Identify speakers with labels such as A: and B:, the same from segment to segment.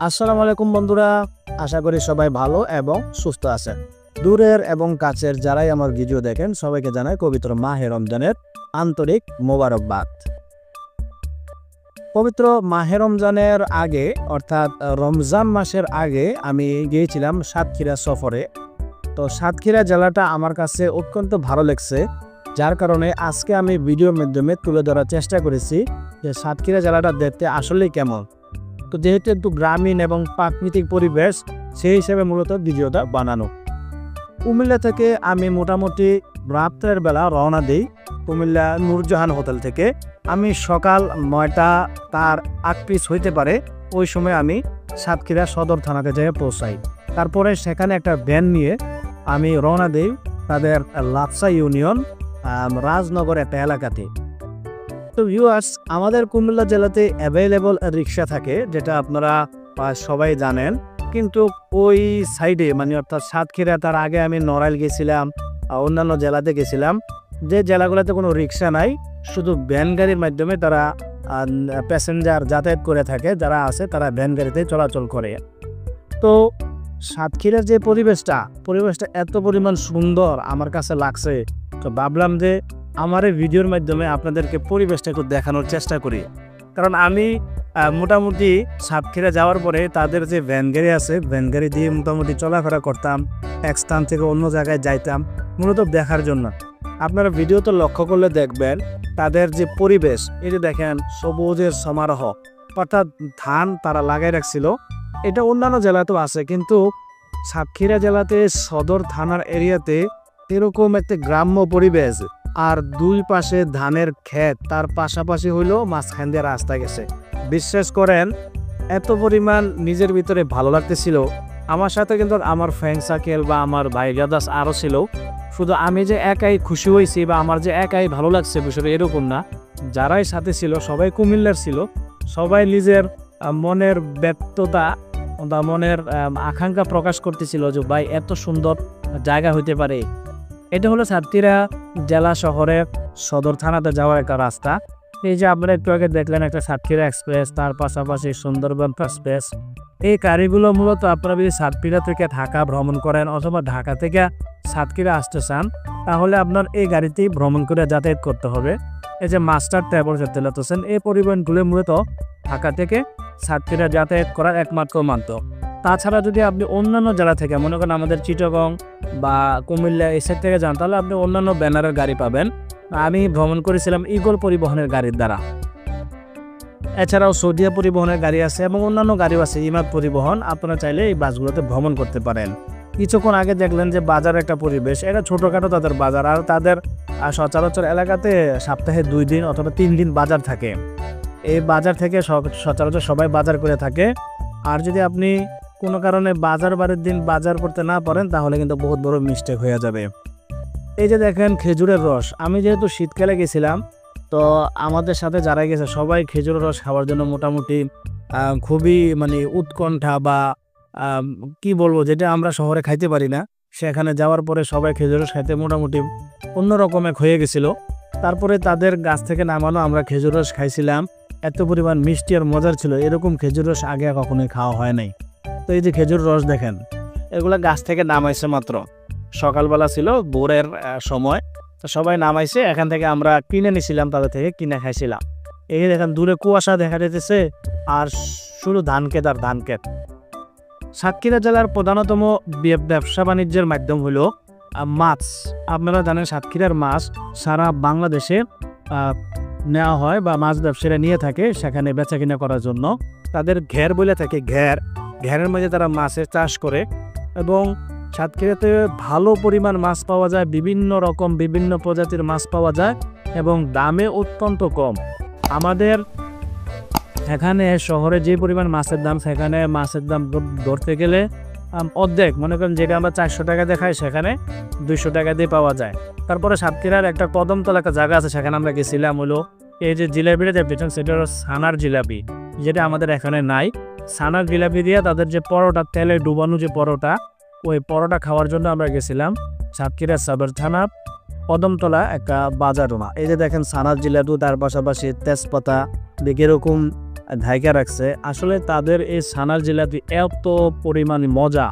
A: আসসালামু আলাইকুম বন্ধুরা, আশা করি সবাই ভালো এবং সুস্থ আছেন। দূরের এবং কাছের যারাই আমার ভিডিও দেখেন সবাইকে জানাই পবিত্র মাহে রমজানের আন্তরিক মোবারকবাদ। পবিত্র মাহে রমজানের আগে অর্থাৎ রমজান মাসের আগে আমি গিয়েছিলাম সাতক্ষীরা সফরে। তো সাতক্ষীরা জেলাটা আমার কাছে অত্যন্ত ভালো লাগছে, যার কারণে আজকে আমি ভিডিওর মাধ্যমে তুলে ধরার চেষ্টা করেছি যে সাতক্ষীরা জেলাটা দেখতে আসলেই কেমন। তো যেহেতু একটু গ্রামীণ এবং প্রাকৃতিক পরিবেশ, সেই হিসেবে মূলত ভিডিওটা বানানো। কুমিল্লা থেকে আমি মোটামুটি রাত্রের বেলা রওনা দিই কুমিল্লা নূরজাহান হোটেল থেকে। আমি সকাল 9টা তার 8 হইতে পারে, ওই সময় আমি সাতক্ষীরা সদর থানাতে যেয়ে পৌঁছাই। তারপরে সেখানে একটা ভ্যান নিয়ে আমি রওনা দিই তাদের লাপসা ইউনিয়ন রাজনগর একটা এলাকাতে। তো ভিউয়ার্স, আমাদের কুমিল্লা জেলাতে অ্যাভেলেবল রিক্সা থাকে, যেটা আপনারা সবাই জানেন। কিন্তু ওই সাইডে মানে অর্থাৎ সাতক্ষীরা, তার আগে আমি নড়াইল গেছিলাম, অন্যান্য জেলাতে গেছিলাম, যে জেলাগুলোতে কোনো রিক্সা নাই, শুধু ভ্যান গাড়ির মাধ্যমে তারা প্যাসেঞ্জার যাতায়াত করে থাকে। যারা আছে তারা ভ্যান গাড়িতে চলাচল করে। তো সাতক্ষীরার যে পরিবেশটা এত পরিমাণ সুন্দর আমার কাছে লাগছে, তো ভাবলাম যে আমার এই ভিডিওর মাধ্যমে আপনাদেরকে পরিবেশটা একটু দেখানোর চেষ্টা করি। কারণ আমি মোটামুটি সাতক্ষীরা যাওয়ার পরে তাদের যে ভ্যান গাড়ি আছে, ভ্যান গাড়ি দিয়ে মোটামুটি চলাফেরা করতাম, এক স্থান থেকে অন্য জায়গায় যাইতাম মূলত দেখার জন্য। আপনারা ভিডিও তো লক্ষ্য করলে দেখবেন তাদের যে পরিবেশ, এই যে দেখেন সবুজের সমারোহ, অর্থাৎ ধান তারা লাগাই রাখছিল। এটা অন্যান্য জেলাতেও আছে, কিন্তু সাতক্ষীরা জেলাতে সদর থানার এরিয়াতে এরকম একটা গ্রাম্য পরিবেশ, আর দুই পাশে ধানের ক্ষেত, তার পাশাপাশি হইলো মাঝখান দিয়ে রাস্তা গেছে। বিশ্বাস করেন এত পরিমাণ নিজের ভিতরে ভালো লাগতেছিল। আমার সাথে কিন্তু আমার ফ্রেন্ড সার্কেল বা আমার ভাই গাদাস আরও ছিল। শুধু আমি যে একাই খুশি হয়েছি বা আমার যে একাই ভালো লাগছে বিষয়টা এরকম না, যারাই সাথে ছিল সবাই কুমিল্লার ছিল। সবাই নিজের মনের ব্যক্ততা বা মনের আকাঙ্ক্ষা প্রকাশ করতেছিল যে ভাই এত সুন্দর জায়গা হইতে পারে। এটা হলো সাতক্ষীরা জেলা শহরের সদর থানাতে যাওয়ার একটা রাস্তা। এই যে আপনারা একটু আগে দেখলেন একটা সাতক্ষীরা এক্সপ্রেস, তার পাশাপাশি সুন্দরবন এক্সপ্রেস। এই গাড়িগুলো মূলত আপনারা যদি সাতক্ষীরা থেকে ঢাকা ভ্রমণ করেন অথবা ঢাকা থেকে সাতক্ষীরা আসতে চান, তাহলে আপনার এই গাড়িতেই ভ্রমণ করে যাতায়াত করতে হবে। এই যে মাস্টার ট্রাভেলস চালাতেছেন, এই পরিবহনগুলো মূলত ঢাকা থেকে সাতক্ষীরা যাতায়াত করার একমাত্র মাধ্যম। তাছাড়া যদি আপনি অন্যান্য জেলা থেকে, মনে করেন আমাদের চিটাগং বা কুমিল্লা এই সাইড থেকে যান, তাহলে আপনি অন্যান্য ব্যানারের গাড়ি পাবেন। আমি ভ্রমণ করেছিলাম ইগল পরিবহনের গাড়ির দ্বারা। এছাড়াও সৌদিয়া পরিবহনের গাড়ি আছে এবং অন্যান্য গাড়িও আছে, ইমাদ পরিবহন। আপনারা চাইলে এই বাসগুলোতে ভ্রমণ করতে পারেন। কিছুক্ষণ আগে দেখলেন যে বাজার একটা পরিবেশ, এটা ছোটোখাটো তাদের বাজার, আর তাদের সচরাচর এলাকাতে সপ্তাহে 2 দিন অথবা 3 দিন বাজার থাকে। এই বাজার থেকে সচরাচর সবাই বাজার করে থাকে। আর যদি আপনি কোনো কারণে বারের দিন বাজার করতে না পারেন, তাহলে কিন্তু বহুত বড় মিস্টেক হয়ে যাবে। এই যে দেখেন খেজুরের রস, আমি যেহেতু শীতকালে গেছিলাম, তো আমাদের সাথে যারা গেছে সবাই খেজুরের রস খাওয়ার জন্য মোটামুটি খুবই মানে উৎকণ্ঠা বা কি বলবো, যেটা আমরা শহরে খাইতে পারি না, সেখানে যাওয়ার পরে সবাই খেজুর রস খাইতে মোটামুটি অন্য রকমের হয়ে গেছিল। তারপরে তাদের গাছ থেকে নামানো আমরা খেজুর রস খাইছিলাম, এত পরিমাণ মিষ্টি আর মজার ছিল। এরকম খেজুর রস আগে কখনোই খাওয়া হয় নাই। তো এই যে খেজুর রস দেখেন, এগুলো গাছ থেকে নামাইছে মাত্র, সকালবেলা ছিল, ভোরের সময়। তো সবাই নামাইছে, এখান থেকে আমরা কিনে নিছিলাম, তাদের থেকে কিনে খাইছিলাম। এই দেখেন দূরে কুয়াশা দেখা যেতেছে আর শুধু ধান ক্ষেত আর ধান ক্ষেত। সাতক্ষীরা জেলার প্রধানতম ব্যবসা বাণিজ্যের মাধ্যম হলো মাছ। আপনারা জানেন সাতক্ষীরার মাছ সারা বাংলাদেশে নেওয়া হয় বা মাছ ব্যবসায়ীরা নিয়ে থাকে সেখানে বেচা কিনা করার জন্য। তাদের ঘের বলে থাকে, ঘেরের মধ্যে তারা মাছের চাষ করে এবং সাতক্ষীরাতে ভালো পরিমাণ মাছ পাওয়া যায়, বিভিন্ন রকম বিভিন্ন প্রজাতির মাছ পাওয়া যায় এবং দামে অত্যন্ত কম। আমাদের এখানে শহরে যে পরিমাণ মাছের দাম, সেখানে মাছের দাম ধরতে গেলে অর্ধেক, মনে করেন যেটা আমরা 400 টাকা দেখাই সেখানে 200 টাকা দিয়ে পাওয়া যায়। তারপরে সাতক্ষীরার একটা কদমতলা একটা জায়গা আছে, সেখানে আমরা গেছিলাম। হলো এই যে জিলাপিটা দেখবেন, সেটা হলো ছানার জিলাপি, যেটা আমাদের এখানে নাই। ছানার জিলাপি দিয়ে তাদের যে পরোটা, তেলে ডুবানো যে পরোটা, ওই পরোটা খাওয়ার জন্য আমরা গেছিলাম সাতক্ষীরা সদর থানা কদমতলা একটা বাজার। এই যে দেখেন ছানার জিলাপি, তার পাশাপাশি তেজপাতা, এরকম ঢাইকা রাখছে। আসলে তাদের এই ছানার জিলাপি এত পরিমাণ মজা।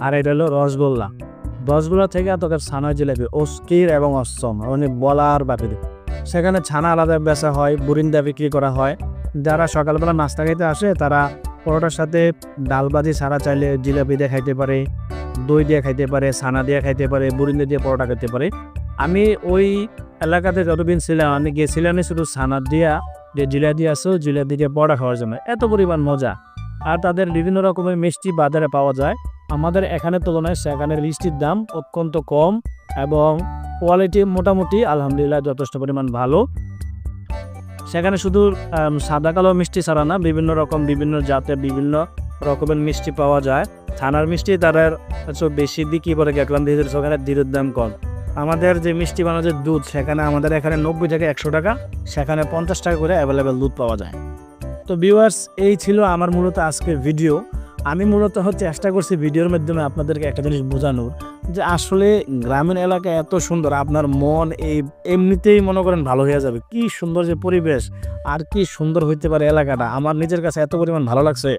A: আর এটা হলো রসগোল্লা। রসগোল্লা থেকে এতকার ছানার জিলাপি অস্থির এবং অসম, মানে বলার বাপির। সেখানে ছানা আলাদা বেচা হয়, বুরিন্দা বিক্রি করা হয়। যারা সকালবেলা নাস্তা খাইতে আসে তারা পরোটার সাথে ডাল ভাজি ছাড়া চাইলে জিলাপি দিয়ে খাইতে পারে, দই দিয়ে খাইতে পারে, ছানা দিয়ে খাইতে পারে, বুরিন্দা দিয়ে পরোটা খেতে পারে। আমি ওই এলাকাতে যতদিন ছিলাম আমি গেছিলাম শুধু ছানা দিয়া যে জিলাপি আছে জিলাপি দিয়ে পরোটা খাওয়ার জন্য, এত পরিমাণ মজা। আর তাদের বিভিন্ন রকমের মিষ্টি বাজারে পাওয়া যায়। আমাদের এখানের তুলনায় সেখানের মিষ্টির দাম অত্যন্ত কম এবং কোয়ালিটি মোটামুটি আলহামদুলিল্লাহ যথেষ্ট পরিমাণ ভালো। সেখানে শুধু সাদা কালো মিষ্টি ছাড়া না, বিভিন্ন রকম বিভিন্ন জাতের বিভিন্ন রকমের মিষ্টি পাওয়া যায়। ছানার মিষ্টি তারা বেশি বিক্রি করে দেখলাম, সেখানে দুধের দাম কম। আমাদের যে মিষ্টি বানানোর দুধ সেখানে আমাদের এখানে 90 থেকে 100 টাকা, সেখানে 50 টাকা করে অ্যাভেলেবেল দুধ পাওয়া যায়। তো ভিউয়ার্স, এই ছিল আমার মূলত আজকের ভিডিও। আমি মূলত চেষ্টা করছি ভিডিওর মাধ্যমে আপনাদেরকে একটা জিনিস বোঝানোর যে আসলে গ্রামীণ এলাকা এত সুন্দর, আপনার মন এমনিতেই মনে করেন ভালো হয়ে যাবে। কি সুন্দর যে পরিবেশ, আর কি সুন্দর হইতে পারে এলাকাটা। আমার নিজের কাছে এত পরিমাণ ভালো লাগছে,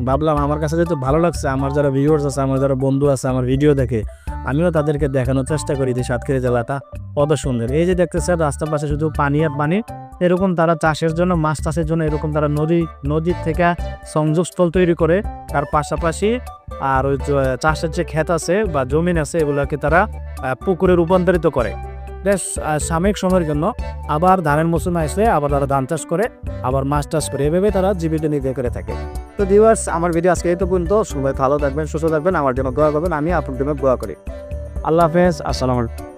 A: ভাবলাম আমার কাছে যেহেতু ভালো লাগছে, আমার যারা ভিউয়ার্স আছে, আমার যারা বন্ধু আছে আমার ভিডিও দেখে, আমিও তাদেরকে দেখানোর চেষ্টা করি যে সাতক্ষীরা জেলাটা কত সুন্দর। এই যে দেখতেছেন রাস্তার পাশে শুধু পানি আর পানি, এরকম তারা চাষের জন্য, মাছ চাষের জন্য এরকম তারা নদীর থেকে সংযোগস্থল তৈরি করে, তার পাশাপাশি আর ওই চাষের যে ক্ষেত আছে বা জমিন আছে এগুলোকে তারা পুকুরে রূপান্তরিত করে বেশ সাময়িক সময়ের জন্য। আবার ধানের মৌসুমে আসলে আবার তারা ধান চাষ করে, আবার মাছ চাষ করে, এভাবে তারা জীবিকা নির্বাহ করে থাকে। তো ভিউয়ার্স, আমার ভিডিও আজকে এই তো পর্যন্ত। সবাই ভালো থাকবেন, সুস্থ থাকবেন, আমার জন্য দোয়া করবেন, আমি আপনার জন্য দোয়া করি। আল্লাহ হাফেজ, আসসালামু আলাইকুম।